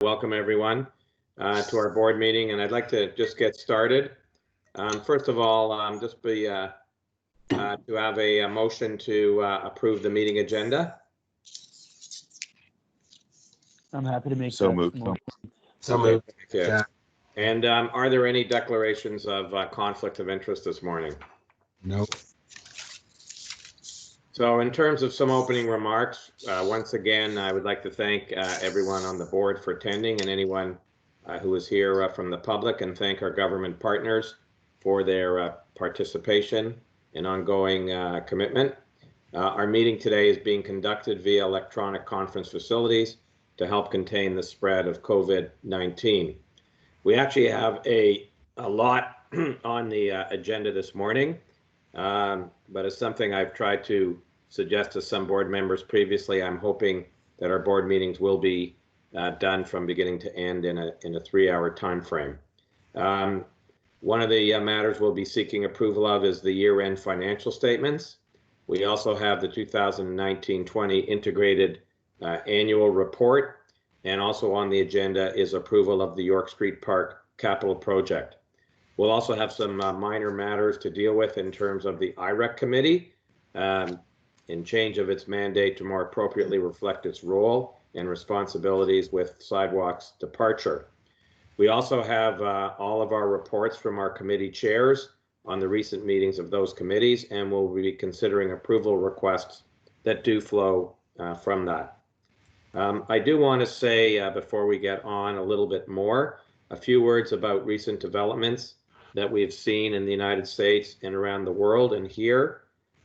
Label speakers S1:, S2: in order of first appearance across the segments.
S1: Welcome everyone to our board meeting, and I'd like to just get started. First of all, to have a motion to approve the meeting agenda.
S2: I'm happy to make
S3: So
S2: that
S3: moved.
S2: motion.
S4: So moved.
S1: Thank you.
S4: Yeah.
S1: And are there any declarations of conflict of interest this morning?
S4: No.
S1: So in terms of some opening remarks, once again, I would like to thank everyone on the board for attending and anyone who is here from the public, and thank our government partners for their participation and ongoing commitment. Our meeting today is being conducted via electronic conference facilities to help contain the spread of COVID-19. We actually have a lot on the agenda this morning. But it's something I've tried to suggest to some board members previously. I'm hoping that our board meetings will be done from beginning to end in a 3-hour time frame. One of the matters we'll be seeking approval of is the year-end financial statements. We also have the 2019-20 integrated annual report, and also on the agenda is approval of the York Street Park capital project. We'll also have some minor matters to deal with in terms of the IREC committee in change of its mandate to more appropriately reflect its role and responsibilities with sidewalks departure. We also have all of our reports from our committee chairs on the recent meetings of those committees, and we'll be considering approval requests that do flow from that. I do want to say before we get on a little bit more, a few words about recent developments that we've seen in the United States and around the world. And here,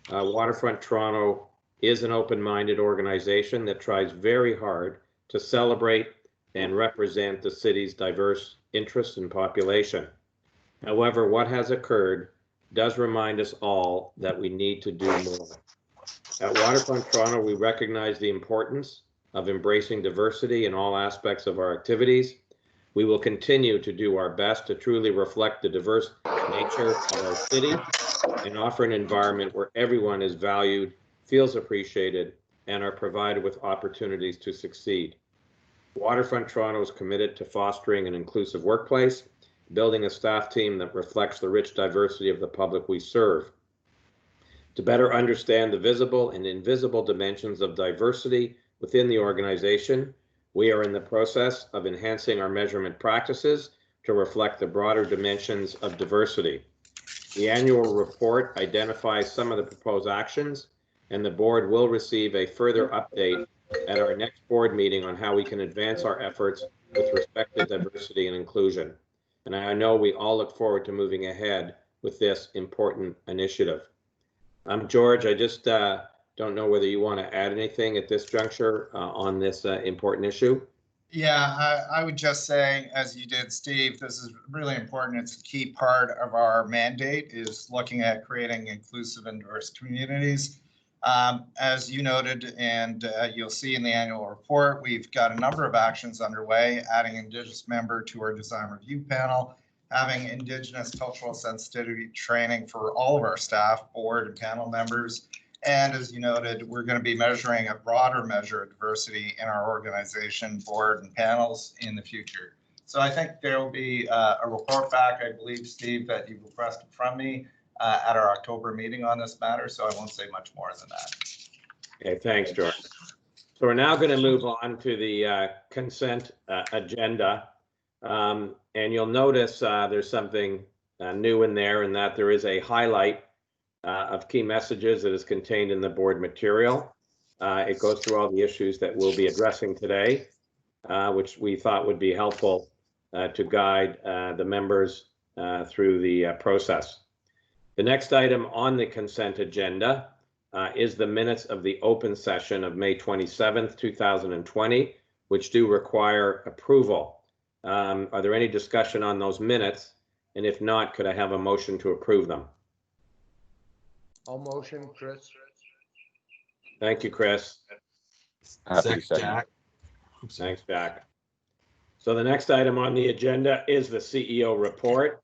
S1: Waterfront Toronto is an open-minded organization that tries very hard to celebrate and represent the city's diverse interests and population. However, what has occurred does remind us all that we need to do more. At Waterfront Toronto, we recognize the importance of embracing diversity in all aspects of our activities. We will continue to do our best to truly reflect the diverse nature of our city and offer an environment where everyone is valued, feels appreciated, and are provided with opportunities to succeed. Waterfront Toronto is committed to fostering an inclusive workplace, building a staff team that reflects the rich diversity of the public we serve. To better understand the visible and invisible dimensions of diversity within the organization, we are in the process of enhancing our measurement practices to reflect the broader dimensions of diversity. The annual report identifies some of the proposed actions, and the board will receive a further update at our next board meeting on how we can advance our efforts with respect to diversity and inclusion. And I know we all look forward to moving ahead with this important initiative. George, I just don't know whether you want to add anything at this juncture on this important issue.
S5: Yeah, I would just say, as you did, Steve, this is really important. It's a key part of our mandate, is looking at creating inclusive and diverse communities. As you noted, and you'll see in the annual report, we've got a number of actions underway, adding Indigenous member to our design review panel, having Indigenous cultural sensitivity training for all of our staff, board and panel members. And as you noted, we're going to be measuring a broader measure of diversity in our organization, board and panels in the future. So I think there will be a report back, I believe, Steve, that you've requested from me at our October meeting on this matter. So I won't say much more than that. Okay,
S1: thanks, George. So we're now going to move on to the consent agenda. And you'll notice there's something new in there, in that there is a highlight of key messages that is contained in the board material. It goes through all the issues that we'll be addressing today, which we thought would be helpful to guide the members through the process. The next item on the consent agenda is the minutes of the open session of May 27th, 2020, which do require approval. Are there any discussion on those minutes? And if not, could I have a motion to approve them?
S4: All motion, Chris.
S1: Thank you, Chris.
S4: Second, Jack.
S1: Thanks, Jack. So the next item on the agenda is the CEO report.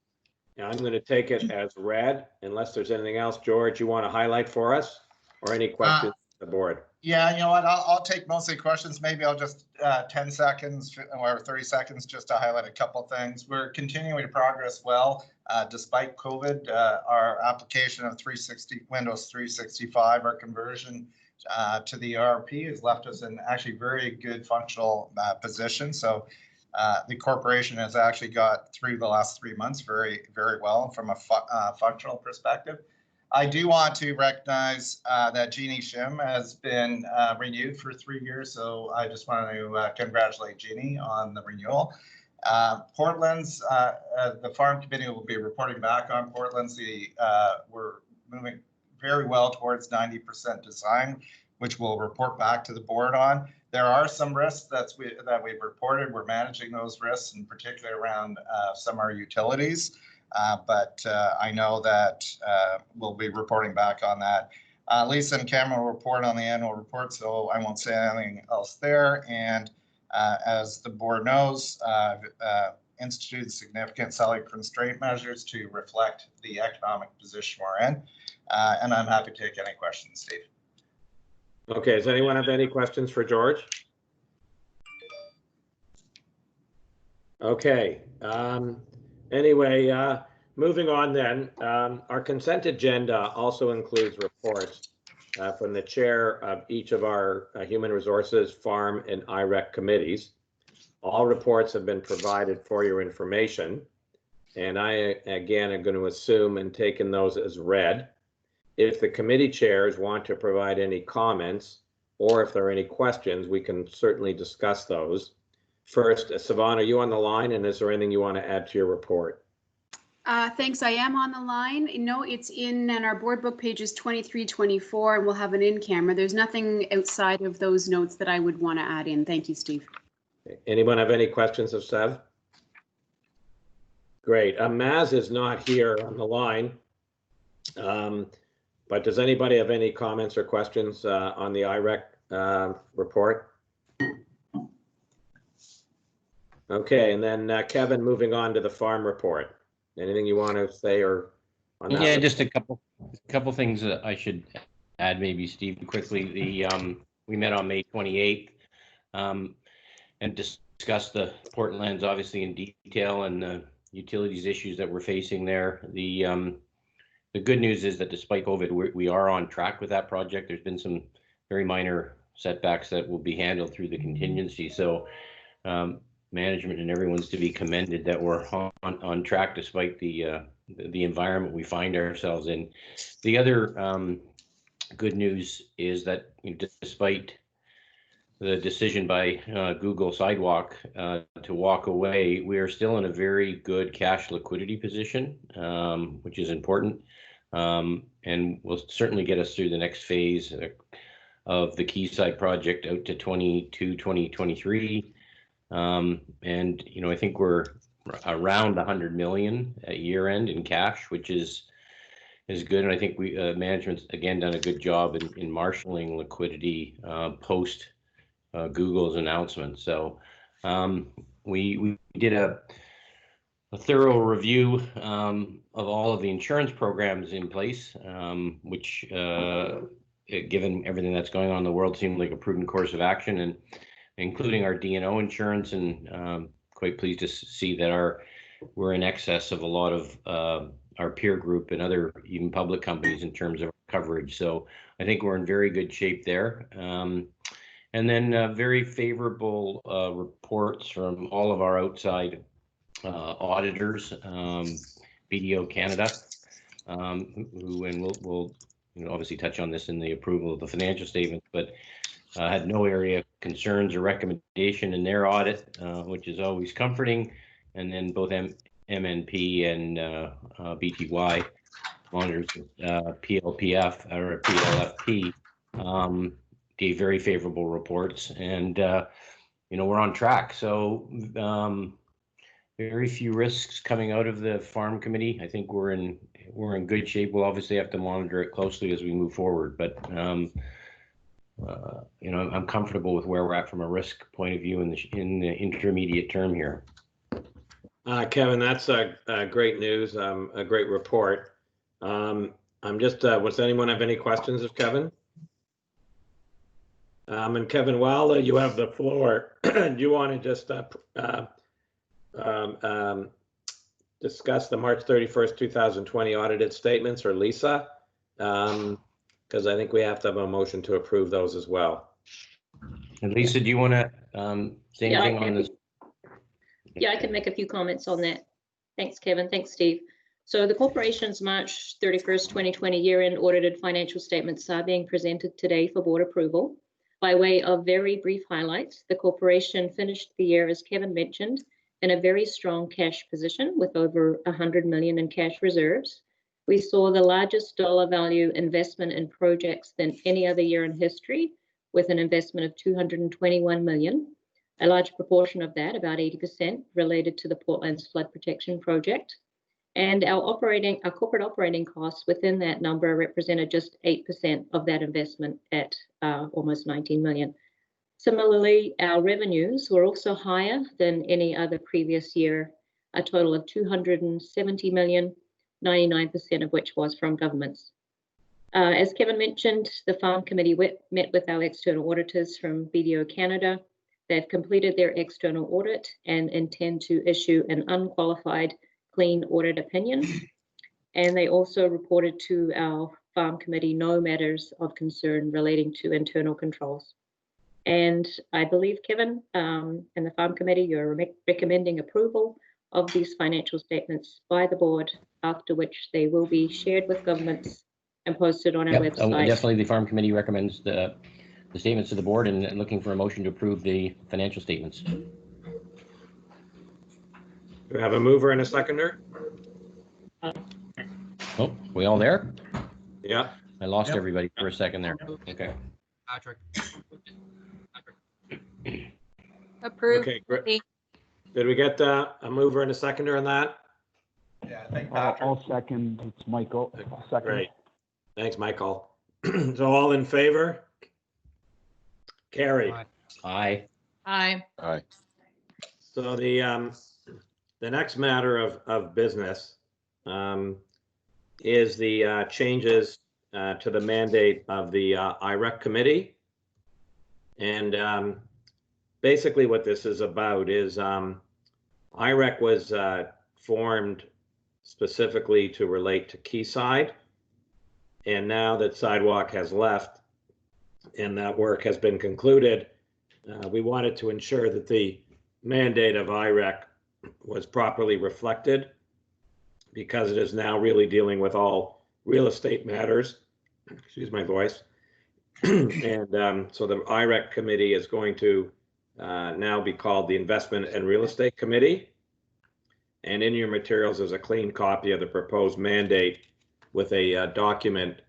S1: Now I'm going to take it as read, unless there's anything else, George, you want to highlight for us, or any questions from the board?
S5: Yeah, you know what? I'll take mostly questions. Maybe I'll just 10 seconds or 30 seconds just to highlight a couple things. We're continuing to progress well despite COVID. Our application of Windows 365, our conversion to the ERP has left us in actually very good functional position. So the corporation has actually got through the last 3 months very, very well from a functional perspective. I do want to recognize that Jeannie Shim has been renewed for 3 years. So I just want to congratulate Jeannie on the renewal. Portland's, the farm committee will be reporting back on Portland's. We're moving very well towards 90% design, which we'll report back to the board on. There are some risks that we've reported. We're managing those risks, in particular around some of our utilities. But I know that we'll be reporting back on that. Lisa and Cameron will report on the annual report, so I won't say anything else there. And as the board knows, instituted significant salary constraint measures to reflect the economic position we're in. And I'm happy to take any questions, Steve.
S1: Okay, does anyone have any questions for George? Okay. Anyway, moving on then, our consent agenda also includes reports from the chair of each of our Human Resources, Farm, and IREC committees. All reports have been provided for your information, and I, again, am going to assume and taken those as read. If the committee chairs want to provide any comments, or if there are any questions, we can certainly discuss those. First, Siobhan, are you on the line, and is there anything you want to add to your report?
S3: Thanks, I am on the line. No, it's in our board book pages 23, 24, and we'll have an in-camera. There's nothing outside of those notes that I would want to add in. Thank you, Steve.
S1: Anyone have any questions of Sev? Great. Maz is not here on the line. But does anybody have any comments or questions on the IREC report? Okay, and then Kevin, moving on to the farm report. Anything you want to say or on that?
S6: Yeah, just a couple things that I should add, maybe, Steve, quickly. We met on May 28th and discussed the Portlands obviously in detail and the utilities issues that we're facing there. The good news is that despite COVID, we are on track with that project. There's been some very minor setbacks that will be handled through the contingency. So management and everyone's to be commended that we're on track despite the environment we find ourselves in. The other good news is that despite the decision by Google Sidewalk to walk away, we are still in a very good cash liquidity position, which is important, and will certainly get us through the next phase of the Quayside project out to 2023. And I think we're around 100 million at year end in cash, which is good. And I think we management's again done a good job in marshaling liquidity post Google's announcement. So we did a thorough review of all of the insurance programs in place, which given everything that's going on in the world seemed like a prudent course of action, and including our D&O insurance, and quite pleased to see that we're in excess of a lot of our peer group and other even public companies in terms of coverage. So I think we're in very good shape there. And then very favorable reports from all of our outside auditors, BDO Canada, who, and we'll obviously touch on this in the approval of the financial statements, but had no area of concerns or recommendation in their audit, which is always comforting. And then both MNP and BTY monitors PLPF or PLFP gave very favorable reports, and we're on track. So very few risks coming out of the farm committee. I think we're in good shape. We'll obviously have to monitor it closely as we move forward, but I'm comfortable with where we're at from a risk point of view in the intermediate term here.
S1: Kevin, that's great news, a great report. I'm just, does anyone have any questions of Kevin? And Kevin, while you have the floor, do you want to just discuss the March 31st, 2020 audited statements, or Lisa? Because I think we have to have a motion to approve those as well.
S6: And Lisa, do you want to say
S7: Yeah,
S6: anything on this?
S7: Yeah, I can make a few comments on that. Thanks, Kevin. Thanks, Steve. So the corporation's March 31st, 2020 year-end audited financial statements are being presented today for board approval. By way of very brief highlights, the corporation finished the year, as Kevin mentioned, in a very strong cash position with over 100 million in cash reserves. We saw the largest dollar value investment in projects than any other year in history, with an investment of 221 million. A large proportion of that, about 80%, related to the Portland's flood protection project. And our corporate operating costs within that number represented just 8% of that investment at almost 19 million. Similarly, our revenues were also higher than any other previous year, a total of 270 million, 99% of which was from governments. As Kevin mentioned, the Farm Committee met with our external auditors from BDO Canada. They've completed their external audit and intend to issue an unqualified clean audit opinion. And they also reported to our Farm Committee no matters of concern relating to internal controls. And I believe, Kevin, and the Farm Committee, you're recommending approval of these financial statements by the board, after which they will be shared with governments and posted on our website.
S6: Definitely, the Farm Committee recommends the statements to the board and looking for a motion to approve the financial statements.
S1: Do we have a mover and a seconder?
S6: Oh, we all there?
S1: Yeah.
S6: I lost everybody for a second there. Okay.
S4: Patrick.
S3: Approved.
S1: Okay, great. Did we get a mover and a seconder on that?
S5: Yeah, I think
S2: I'll second. It's Michael. I'll second.
S1: Great. Thanks, Michael. So all in favor? Carried.
S6: Aye.
S3: Aye.
S8: Aye.
S1: So the next matter of business is the changes to the mandate of the IREC committee. And basically what this is about is IREC was formed specifically to relate to Quayside. And now that Sidewalk has left and that work has been concluded, we wanted to ensure that the mandate of IREC was properly reflected, because it is now really dealing with all real estate matters. Excuse my voice. And so the IREC committee is going to now be called the Investment and Real Estate Committee. And in your materials is a clean copy of the proposed mandate with a document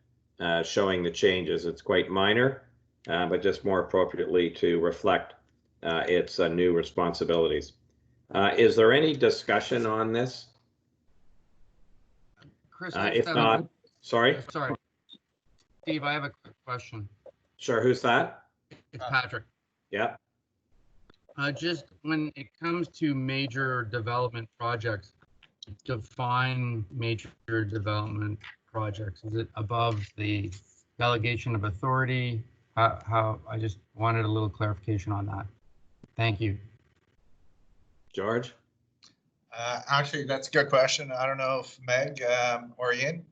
S1: showing the changes. It's quite minor, but just more appropriately to reflect its new responsibilities. Is there any discussion on this?
S4: Chris,
S1: If not, sorry.
S4: sorry. Steve, I have a quick question.
S1: Sure, who's that?
S4: It's Patrick.
S1: Yeah.
S4: Just when it comes to major development projects, define major development projects. Is it above the delegation of authority? How I just wanted a little clarification on that. Thank you.
S1: George?
S5: Actually, that's a good question. I don't know if Meg or Ian.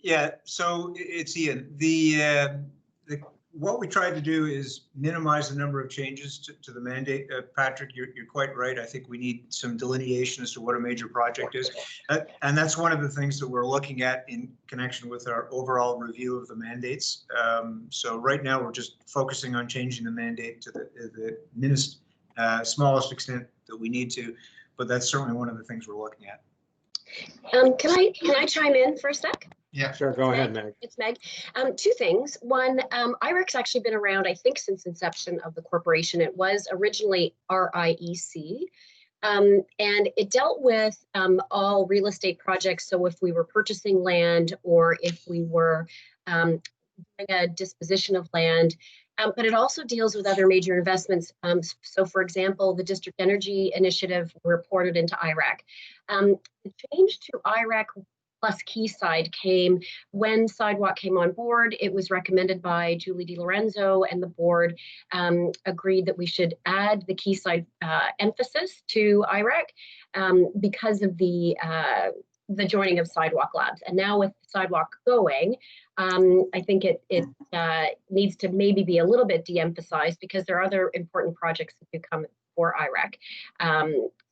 S9: Yeah, so it's Ian. What we tried to do is minimize the number of changes to the mandate. Patrick, you're quite right. I think we need some delineation as to what a major project is. And that's one of the things that we're looking at in connection with our overall review of the mandates. So right now, we're just focusing on changing the mandate to the smallest extent that we need to, but that's certainly one of the things we're looking at.
S10: Can I chime in for a sec?
S5: Yeah,
S1: Sure, go ahead, Meg.
S10: It's Meg. Two things. One, IREC's actually been around, I think, since inception of the corporation. It was originally RIEC, and it dealt with all real estate projects. So if we were purchasing land or if we were doing a disposition of land, but it also deals with other major investments. So for example, the district energy initiative reported into IREC. The change to IREC plus Quayside came when Sidewalk came on board. It was recommended by Julie DiLorenzo, and the board agreed that we should add the Quayside emphasis to IREC because of the joining of Sidewalk Labs. And now with Sidewalk going, I think it needs to maybe be a little bit de-emphasized because there are other important projects that do come for IREC.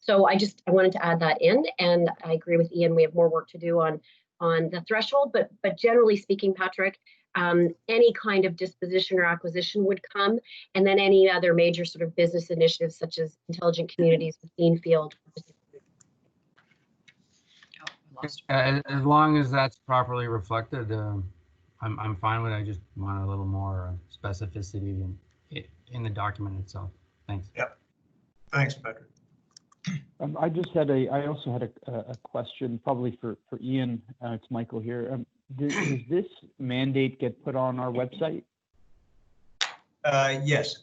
S10: So I wanted to add that in, and I agree with Ian, we have more work to do on the threshold, but generally speaking, Patrick, any kind of disposition or acquisition would come, and then any other major sort of business initiatives such as intelligent communities, Field.
S4: As long as that's properly reflected, I'm fine with it. I just want a little more specificity in the document itself. Thanks.
S9: Yep. Thanks, Patrick.
S2: I also had a question, probably for Ian. It's Michael here. Does this mandate get put on our website?
S9: Yes.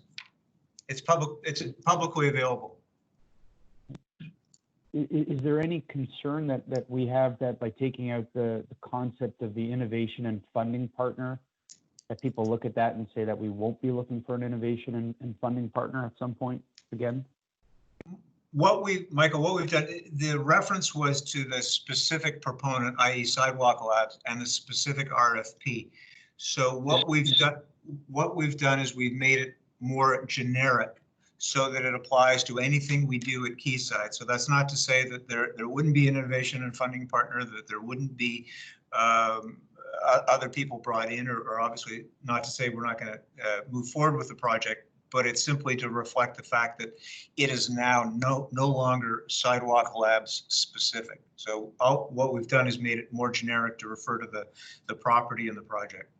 S9: It's publicly available.
S2: Is there any concern that we have that by taking out the concept of the innovation and funding partner, that people look at that and say that we won't be looking for an innovation and funding partner at some point again?
S9: Michael, what we've done, the reference was to the specific proponent, i.e. Sidewalk Labs, and the specific RFP. So what we've done is we've made it more generic so that it applies to anything we do at Quayside. So that's not to say that there wouldn't be an innovation and funding partner, that there wouldn't be other people brought in, or obviously not to say we're not going to move forward with the project, but it's simply to reflect the fact that it is now no longer Sidewalk Labs specific. So what we've done is made it more generic to refer to the property and the project.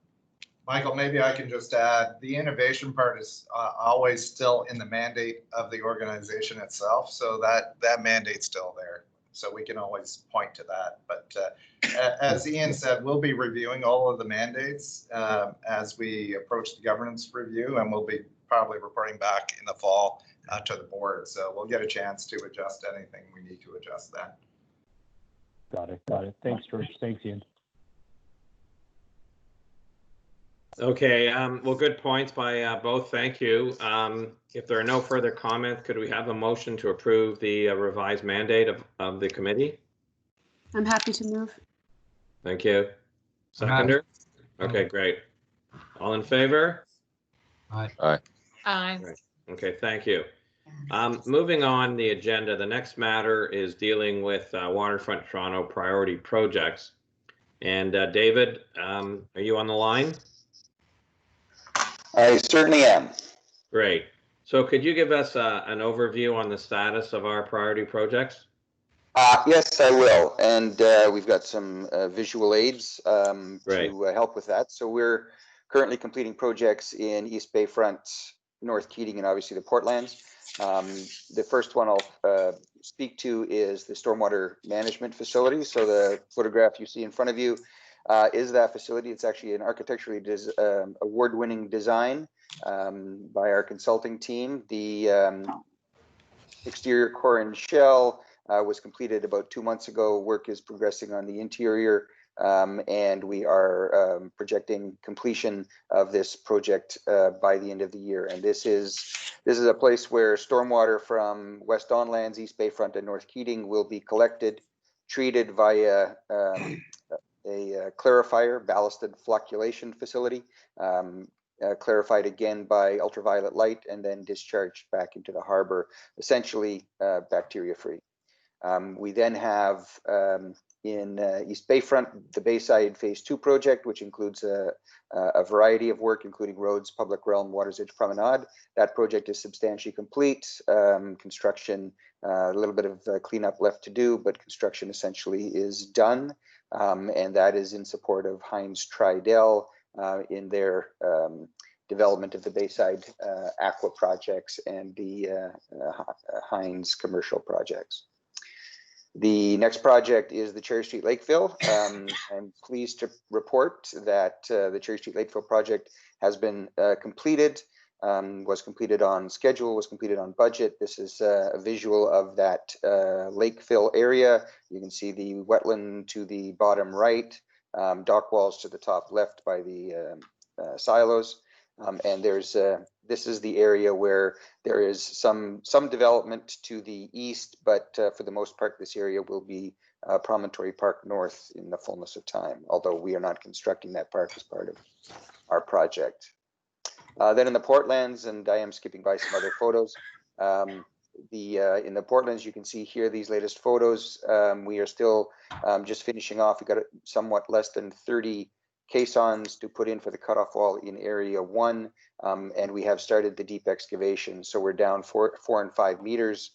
S5: Michael, maybe I can just add, the innovation part is always still in the mandate of the organization itself. So that mandate's still there. So we can always point to that. But as Ian said, we'll be reviewing all of the mandates as we approach the governance review, and we'll be probably reporting back in the fall to the board. So we'll get a chance to adjust anything we need to adjust then.
S2: Got it. Thanks, George. Thanks, Ian.
S1: Okay, well, good points by both. Thank you. If there are no further comments, could we have a motion to approve the revised mandate of the committee?
S3: I'm happy to move.
S1: Thank you. Seconder? Okay, great. All in favor?
S4: Aye.
S8: Aye.
S1: Okay, thank you. Moving on the agenda, the next matter is dealing with Waterfront Toronto priority projects. And David, are you on the line?
S11: I certainly am.
S1: Great. So could you give us an overview on the status of our priority projects?
S11: Yes, I will. And we've got some visual aids to help with that. So we're currently completing projects in East Bayfront, North Keating, and obviously the Portlands. The first one I'll speak to is the stormwater management facility. So the photograph you see in front of you is that facility. It's actually an architecturally award-winning design by our consulting team. The exterior core and shell was completed about 2 months ago. Work is progressing on the interior, and we are projecting completion of this project by the end of the year. And this is a place where stormwater from West Don Lands, East Bayfront, and North Keating will be collected, treated via a clarifier, ballasted flocculation facility, clarified again by ultraviolet light, and then discharged back into the harbor, essentially bacteria-free. We then have in East Bayfront, the Bayside Phase 2 project, which includes a variety of work, including roads, public realm, Water's Edge Promenade. That project is substantially complete. Construction, a little bit of cleanup left to do, but construction essentially is done. And that is in support of Heinz Tridel in their development of the Bayside Aqua projects and the Heinz commercial projects. The next project is the Cherry Street Lakeville. I'm pleased to report that the Cherry Street Lakeville project has been completed. was completed on schedule, was completed on budget. This is a visual of that lake fill area. You can see the wetland to the bottom right, dock walls to the top left by the silos. And this is the area where there is some development to the east, but for the most part, this area will be Promontory Park North in the fullness of time, although we are not constructing that park as part of our project. Then in the Portlands, and I am skipping by some other photos, in the Portlands, you can see here these latest photos. We are still just finishing off. We got somewhat less than 30 caissons to put in for the cutoff wall in area 1, and we have started the deep excavation. So we're down 4 and 5 meters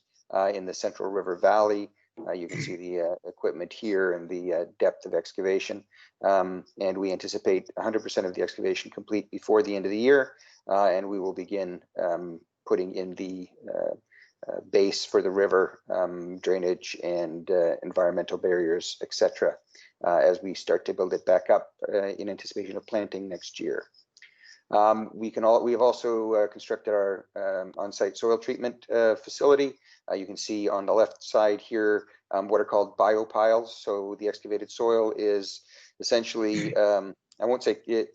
S11: in the Central River Valley. You can see the equipment here and the depth of excavation. And we anticipate 100% of the excavation complete before the end of the year. And we will begin putting in the base for the river, drainage and environmental barriers, etc., as we start to build it back up in anticipation of planting next year. We have also constructed our on-site soil treatment facility. You can see on the left side here what are called biopiles. So the excavated soil is essentially, I won't say it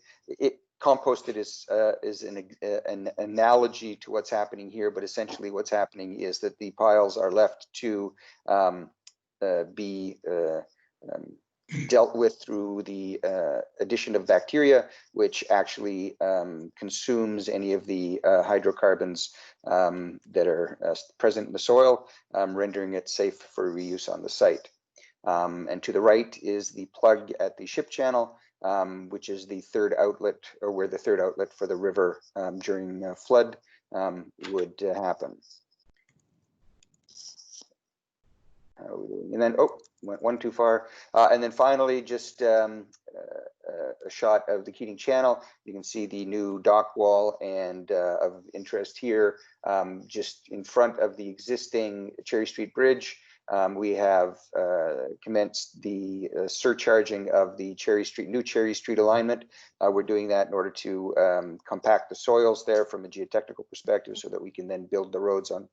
S11: composted is an analogy to what's happening here, but essentially what's happening is that the piles are left to be dealt with through the addition of bacteria, which actually consumes any of the hydrocarbons that are present in the soil, rendering it safe for reuse on the site. And to the right is the plug at the ship channel, which is the third outlet, or where the third outlet for the river during flood would happen. And then, oh, went one too far. And then finally, just a shot of the Keating Channel. You can see the new dock wall, and of interest here, just in front of the existing Cherry Street Bridge. We have commenced the surcharging of the new Cherry Street alignment. We're doing that in order to compact the soils there from a geotechnical perspective, so that we can then build the roads on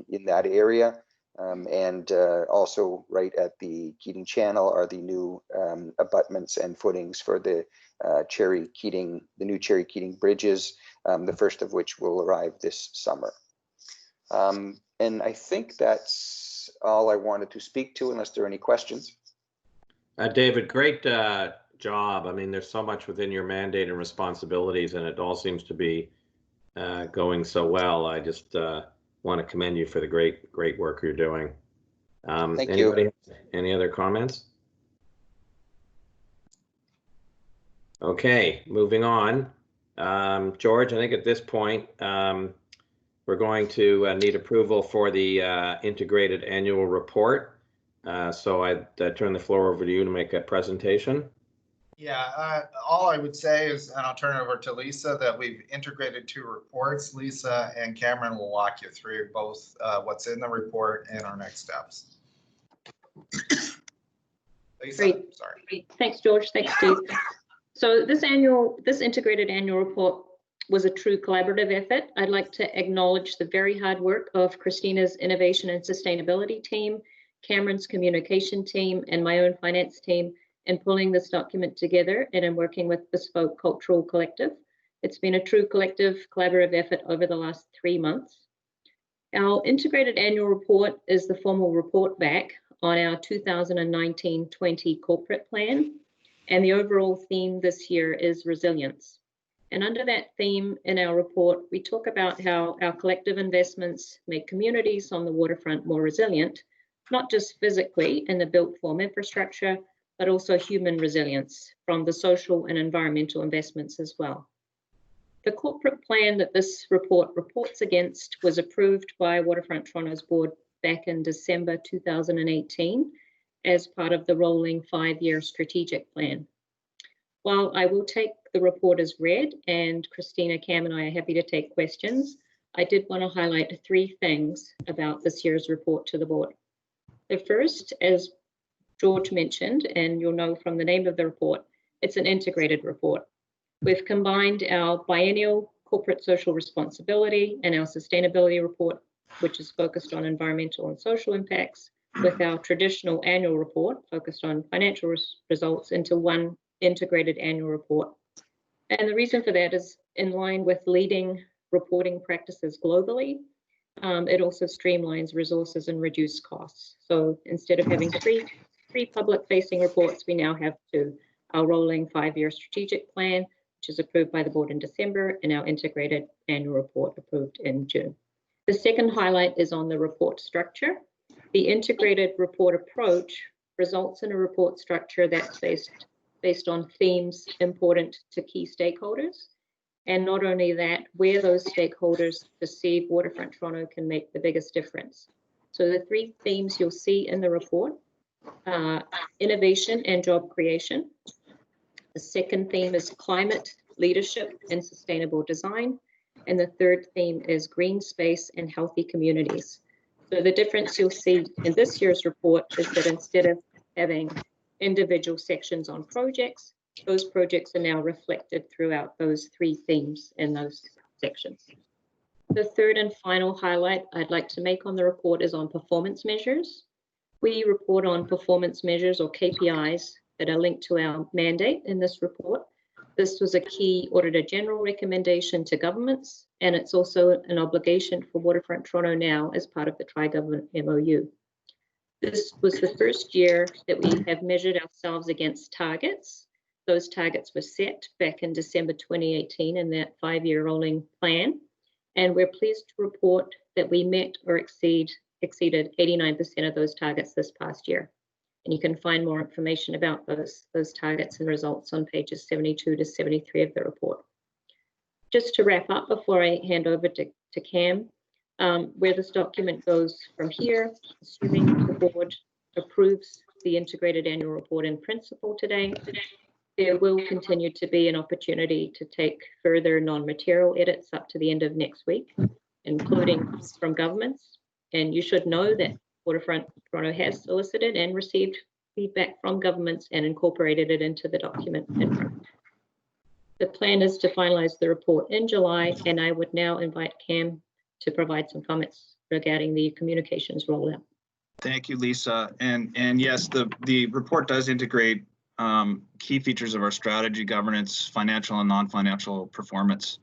S11: in that area. And also right at the Keating Channel are the new abutments and footings for the new Cherry Keating bridges, the first of which will arrive this summer. And I think that's all I wanted to speak to, unless there are any questions.
S1: David, great job. I mean, there's so much within your mandate and responsibilities, and it all seems to be going so well. I just want to commend you for the great work you're doing.
S11: Thank you.
S1: Any other comments? Okay, moving on. George, I think at this point, we're going to need approval for the integrated annual report. So I turn the floor over to you to make a presentation.
S5: Yeah, all I would say is, and I'll turn it over to Lisa, that we've integrated 2 reports. Lisa and Cameron will walk you through both what's in the report and our next steps. Lisa,
S7: Great.
S5: sorry.
S7: Great. Thanks, George. Thanks, Steve. So this integrated annual report was a true collaborative effort. I'd like to acknowledge the very hard work of Christina's innovation and sustainability team, Cameron's communication team, and my own finance team in pulling this document together, and in working with Bespoke Cultural Collective. It's been a true collective collaborative effort over the last 3 months. Our integrated annual report is the formal report back on our 2019-20 corporate plan, and the overall theme this year is resilience. And under that theme in our report, we talk about how our collective investments make communities on the waterfront more resilient, not just physically in the built form infrastructure, but also human resilience from the social and environmental investments as well. The corporate plan that this report reports against was approved by Waterfront Toronto's board back in December 2018 as part of the rolling 5-year strategic plan. While I will take the report as read, and Christina, Cam, and I are happy to take questions, I did want to highlight 3 things about this year's report to the board. The first, as George mentioned, and you'll know from the name of the report, it's an integrated report. We've combined our biennial corporate social responsibility and our sustainability report, which is focused on environmental and social impacts, with our traditional annual report focused on financial results, into one integrated annual report. And the reason for that is in line with leading reporting practices globally. It also streamlines resources and reduces costs. So instead of having three public-facing reports, we now have two: our rolling 5-year strategic plan, which is approved by the board in December, and our integrated annual report approved in June. The second highlight is on the report structure. The integrated report approach results in a report structure that's based on themes important to key stakeholders. And not only that, where those stakeholders perceive Waterfront Toronto can make the biggest difference. So the 3 themes you'll see in the report are innovation and job creation. The second theme is climate, leadership, and sustainable design. And the third theme is green space and healthy communities. So the difference you'll see in this year's report is that instead of having individual sections on projects, those projects are now reflected throughout those 3 themes in those sections. The third and final highlight I'd like to make on the report is on performance measures. We report on performance measures, or KPIs, that are linked to our mandate in this report. This was a key Auditor General recommendation to governments, and it's also an obligation for Waterfront Toronto now as part of the Tri-Government MOU. This was the first year that we have measured ourselves against targets. Those targets were set back in December 2018 in that 5-year rolling plan. And we're pleased to report that we met or exceeded 89% of those targets this past year. And you can find more information about those targets and results on pages 72 to 73 of the report. Just to wrap up before I hand over to Cam, where this document goes from here, assuming the board approves the integrated annual report in principle today, there will continue to be an opportunity to take further non-material edits up to the end of next week, including from governments. And you should know that Waterfront Toronto has solicited and received feedback from governments and incorporated it into the document in front. The plan is to finalize the report in July, and I would now invite Cam to provide some comments regarding the communications rollout.
S8: Thank you, Lisa. And yes, the report does integrate key features of our strategy, governance, financial and non-financial performance.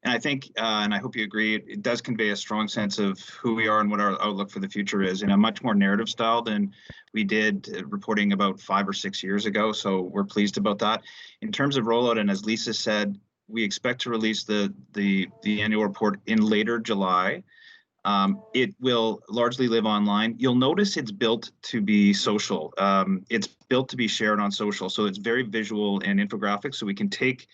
S8: And I think, and I hope you agree, it does convey a strong sense of who we are and what our outlook for the future is in a much more narrative style than we did reporting about 5 or 6 years ago. So we're pleased about that. In terms of rollout, and as Lisa said, we expect to release the annual report in later July. It will largely live online. You'll notice it's built to be social. It's built to be shared on social. So it's very visual and infographic. So we can take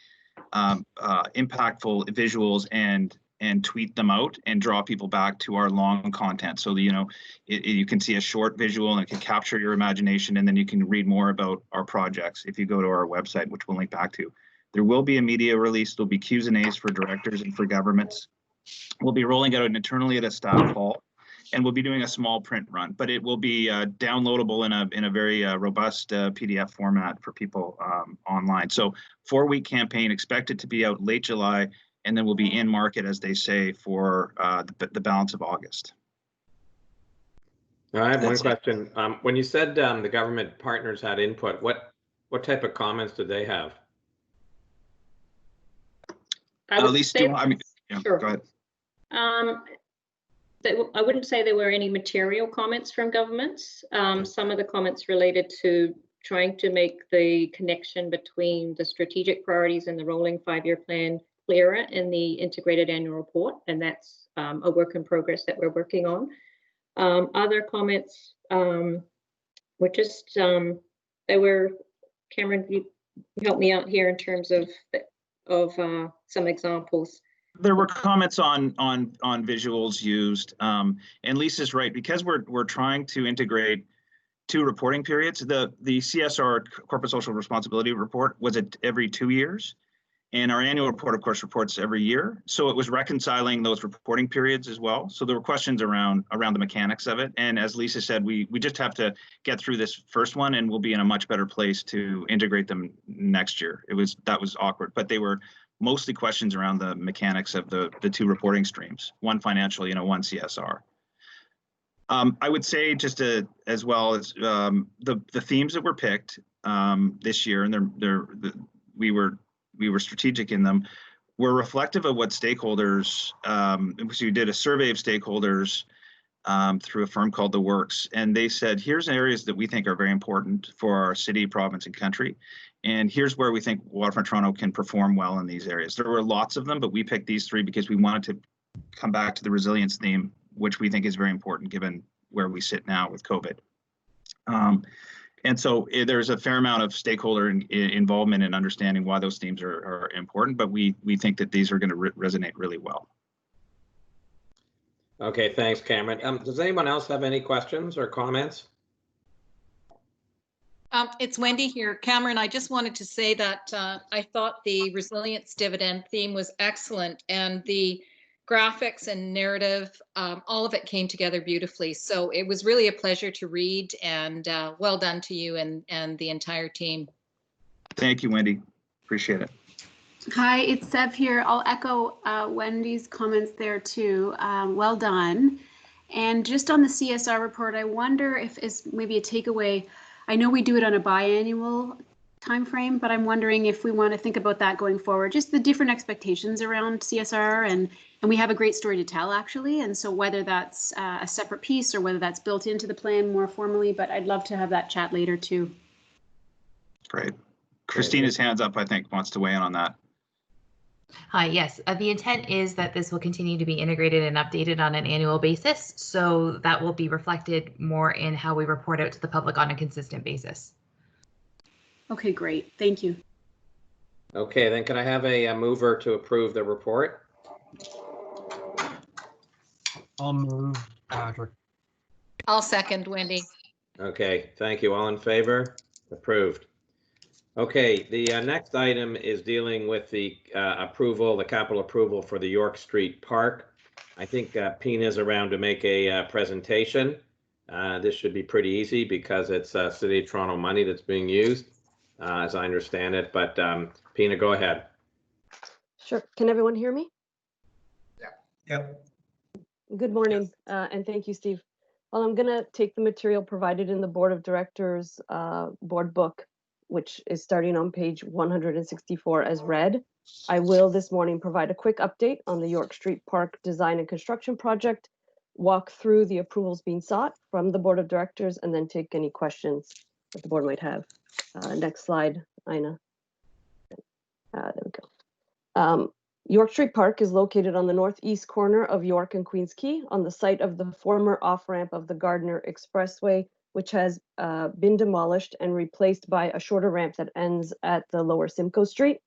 S8: impactful visuals and tweet them out and draw people back to our long content. So, you know, you can see a short visual and it can capture your imagination, and then you can read more about our projects if you go to our website, which we'll link back to. There will be a media release. There'll be Q's and A's for directors and for governments. We'll be rolling it out internally at a staff hall, and we'll be doing a small print run, but it will be downloadable in a very robust PDF format for people online. So 4-week campaign, expected to be out late July, and then we'll be in market, as they say, for the balance of August.
S1: I have one question. When you said the government partners had input, what type of comments did they have?
S8: Lisa,
S7: sure.
S8: Go ahead.
S7: I wouldn't say there were any material comments from governments. Some of the comments related to trying to make the connection between the strategic priorities and the rolling 5-year plan clearer in the integrated annual report, and that's a work in progress that we're working on. Other comments were just, they were, Cameron, you help me out here in terms of some examples.
S8: There were comments on visuals used, and Lisa's right, because we're trying to integrate 2 reporting periods. The CSR Corporate Social Responsibility Report was every 2 years, and our annual report, of course, reports every year. So it was reconciling those reporting periods as well. So there were questions around the mechanics of it. And as Lisa said, we just have to get through this first one, and we'll be in a much better place to integrate them next year. That was awkward, but they were mostly questions around the mechanics of the two reporting streams, one financial, one CSR. I would say just as well as the themes that were picked this year, and we were strategic in them, were reflective of what stakeholders. So we did a survey of stakeholders through a firm called The Works, and they said, here's areas that we think are very important for our city, province, and country, and here's where we think Waterfront Toronto can perform well in these areas. There were lots of them, but we picked these three because we wanted to come back to the resilience theme, which we think is very important given where we sit now with COVID. And so there's a fair amount of stakeholder involvement in understanding why those themes are important, but we think that these are going to resonate really well.
S1: Okay, thanks, Cameron. Does anyone else have any questions or comments?
S12: It's Wendy here. Cameron, I just wanted to say that I thought the resilience dividend theme was excellent, and the graphics and narrative, all of it came together beautifully. So it was really a pleasure to read, and well done to you and the entire team.
S8: Thank you, Wendy. Appreciate it.
S3: Hi, it's Sev here. I'll echo Wendy's comments there too. Well done. And just on the CSR report, I wonder if it's maybe a takeaway. I know we do it on a biannual timeframe, but I'm wondering if we want to think about that going forward, just the different expectations around CSR, and we have a great story to tell actually. And so whether that's a separate piece or whether that's built into the plan more formally, but I'd love to have that chat later too.
S8: Great. Christina's hands up, I think, wants to weigh in on that.
S13: Hi, yes. The intent is that this will continue to be integrated and updated on an annual basis. So that will be reflected more in how we report out to the public on a consistent basis.
S3: Okay, great. Thank you.
S1: Okay, then can I have a mover to approve the report?
S4: I'll move, Patrick.
S12: I'll second, Wendy.
S1: Okay, thank you. All in favor? Approved. Okay, the next item is dealing with the approval, the capital approval for the York Street Park. I think Pina's around to make a presentation. This should be pretty easy because it's City of Toronto money that's being used, as I understand it. But Pina, go ahead.
S14: Sure. Can everyone hear me?
S9: Yeah. Yep.
S14: Good morning, and thank you, Steve. Well, I'm going to take the material provided in the Board of Directors board book, which is starting on page 164 as read. I will this morning provide a quick update on the York Street Park design and construction project, walk through the approvals being sought from the Board of Directors, and then take any questions that the board might have. Next slide, Ina. There we go. York Street Park is located on the northeast corner of York and Queens Quay on the site of the former off-ramp of the Gardiner Expressway, which has been demolished and replaced by a shorter ramp that ends at the lower Simcoe Street.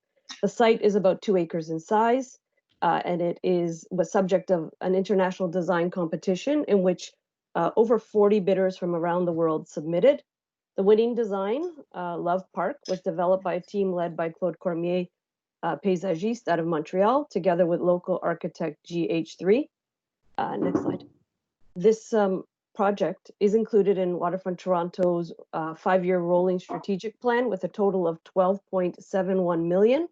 S14: The site is about 2 acres in size, and it was subject of an international design competition in which over 40 bidders from around the world submitted. The winning design, Love Park, was developed by a team led by Claude Cormier, paysagiste out of Montreal, together with local architect GH3. Next slide. This project is included in Waterfront Toronto's 5-year rolling strategic plan with a total of 12.71 million.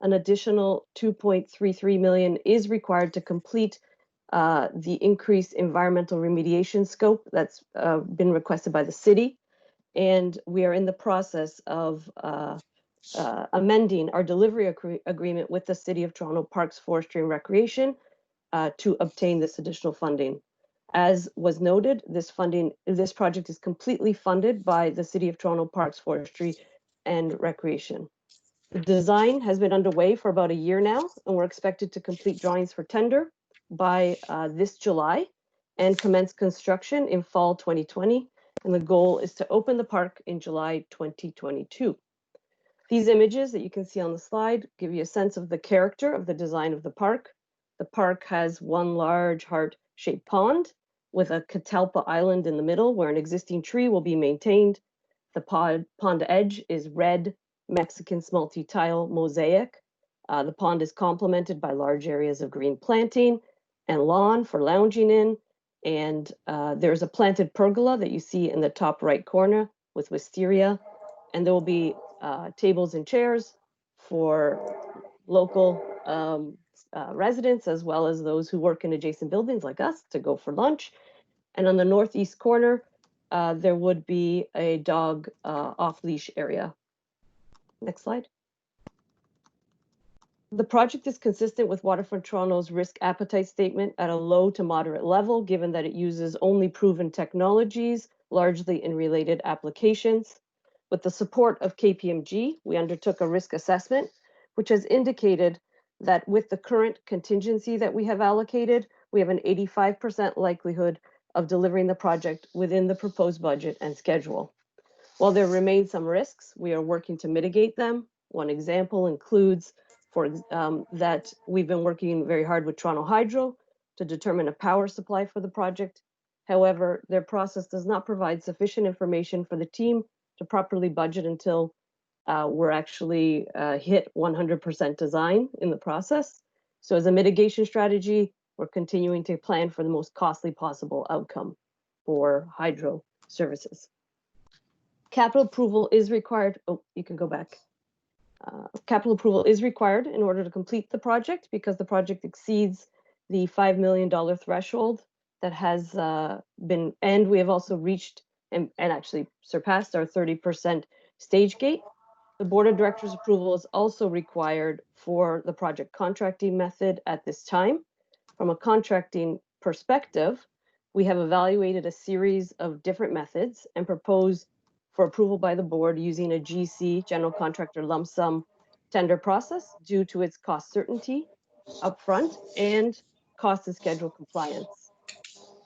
S14: An additional 2.33 million is required to complete the increased environmental remediation scope that's been requested by the city. And we are in the process of amending our delivery agreement with the City of Toronto Parks, Forestry and Recreation to obtain this additional funding. As was noted, this project is completely funded by the City of Toronto Parks, Forestry and Recreation. The design has been underway for about a year now, and we're expected to complete drawings for tender by this July and commence construction in fall 2020. And the goal is to open the park in July 2022. These images that you can see on the slide give you a sense of the character of the design of the park. The park has one large heart-shaped pond with a catalpa island in the middle where an existing tree will be maintained. The pond edge is red Mexican multi-tile mosaic. The pond is complemented by large areas of green planting and lawn for lounging in. And there's a planted pergola that you see in the top right corner with wisteria. And there will be tables and chairs for local residents as well as those who work in adjacent buildings like us to go for lunch. And on the northeast corner, there would be a dog off-leash area. Next slide. The project is consistent with Waterfront Toronto's risk appetite statement at a low to moderate level, given that it uses only proven technologies, largely in related applications. With the support of KPMG, we undertook a risk assessment, which has indicated that with the current contingency that we have allocated, we have an 85% likelihood of delivering the project within the proposed budget and schedule. While there remain some risks, we are working to mitigate them. One example includes that we've been working very hard with Toronto Hydro to determine a power supply for the project. However, their process does not provide sufficient information for the team to properly budget until we're actually hit 100% design in the process. So as a mitigation strategy, we're continuing to plan for the most costly possible outcome for hydro services. Capital approval is required. Oh, you can go back. Capital approval is required in order to complete the project because the project exceeds the $5 million threshold that has been, and we have also reached and actually surpassed our 30% stage gate. The board of directors approval is also required for the project contracting method at this time. From a contracting perspective, we have evaluated a series of different methods and proposed for approval by the board using a GC, general contractor lump sum tender process due to its cost certainty upfront and cost and schedule compliance.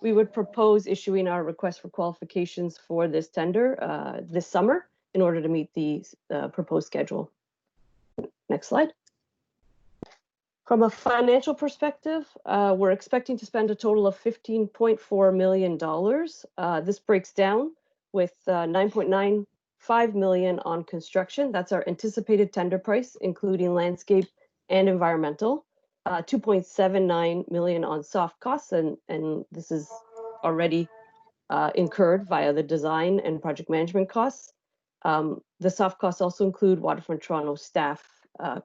S14: We would propose issuing our request for qualifications for this tender this summer in order to meet the proposed schedule. Next slide. From a financial perspective, we're expecting to spend a total of $15.4 million. This breaks down with $9.95 million on construction. That's our anticipated tender price, including landscape and environmental. $2.79 million on soft costs, and this is already incurred via the design and project management costs. The soft costs also include Waterfront Toronto staff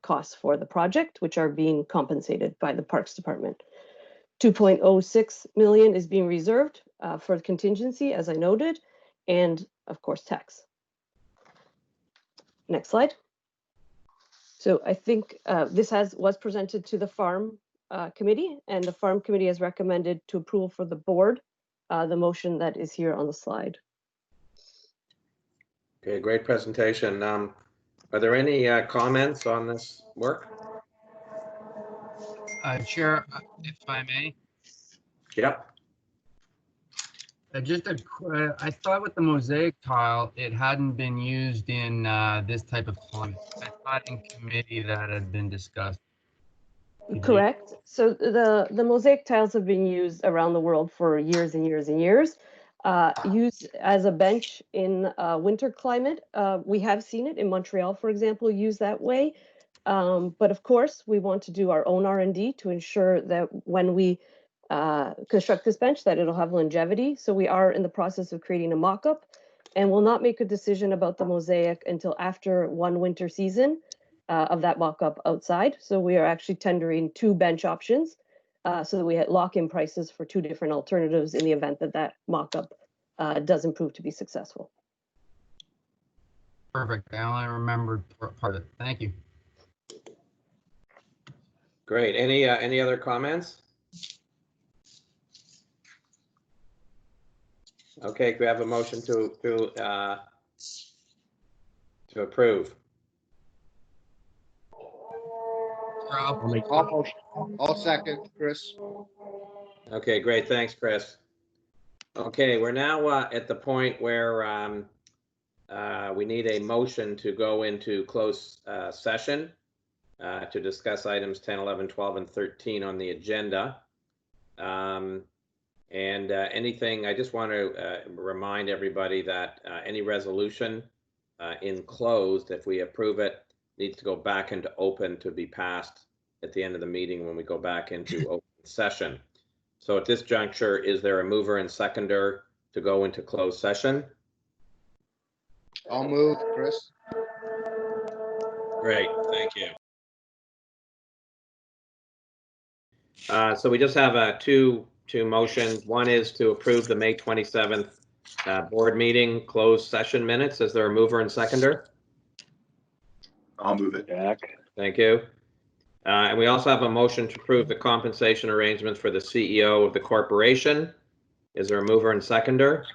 S14: costs for the project, which are being compensated by the Parks Department. $2.06 million is being reserved for contingency, as I noted, and of course, tax. Next slide. So I think this was presented to the Farm Committee, and the Farm Committee has recommended to approval for the board the motion that is here on the slide.
S1: Okay, great presentation. Are there any comments on this work?
S4: Chair, if I may.
S1: Yep.
S4: I thought with the mosaic tile, it hadn't been used in this type of climate. I thought in committee that had been discussed.
S14: Correct. So the mosaic tiles have been used around the world for years and years and years. Used as a bench in winter climate. We have seen it in Montreal, for example, used that way. But of course, we want to do our own R&D to ensure that when we construct this bench, that it'll have longevity. So we are in the process of creating a mock-up, and will not make a decision about the mosaic until after one winter season of that mock-up outside. So we are actually tendering 2 bench options so that we lock in prices for 2 different alternatives in the event that that mock-up doesn't prove to be successful.
S4: Perfect. I only remembered part of it. Thank you.
S1: Great. Any other comments? Okay, we have a motion to approve.
S15: I'll second, Chris.
S1: Okay, great. Thanks, Chris. Okay, we're now at the point where we need a motion to go into closed session to discuss items 10, 11, 12, and 13 on the agenda. Anything, I just want to remind everybody that any resolution in closed, if we approve it, needs to go back into open to be passed at the end of the meeting when we go back into open session. So at this juncture, is there a mover and seconder to go into closed session?
S15: I'll move, Chris.
S1: Great, thank you. So we just have two motions. One is to approve the May 27th board meeting closed session minutes. Is there a mover and seconder?
S16: I'll move it.
S17: Jack.
S1: Thank you. And we also have a motion to approve the compensation arrangements for the CEO of the corporation. Is there a mover and seconder?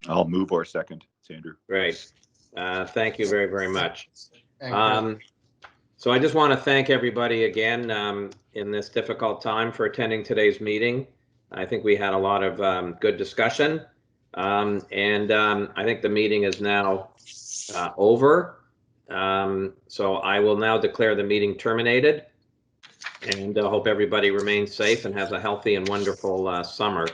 S16: I'll move or second. It's Andrew.
S1: Great. Thank you very, very much. So I just want to thank everybody again in this difficult time for attending today's meeting. I think we had a lot of good discussion. I think the meeting is now over. So I will now declare the meeting terminated, and hope everybody remains safe and has a healthy and wonderful summer.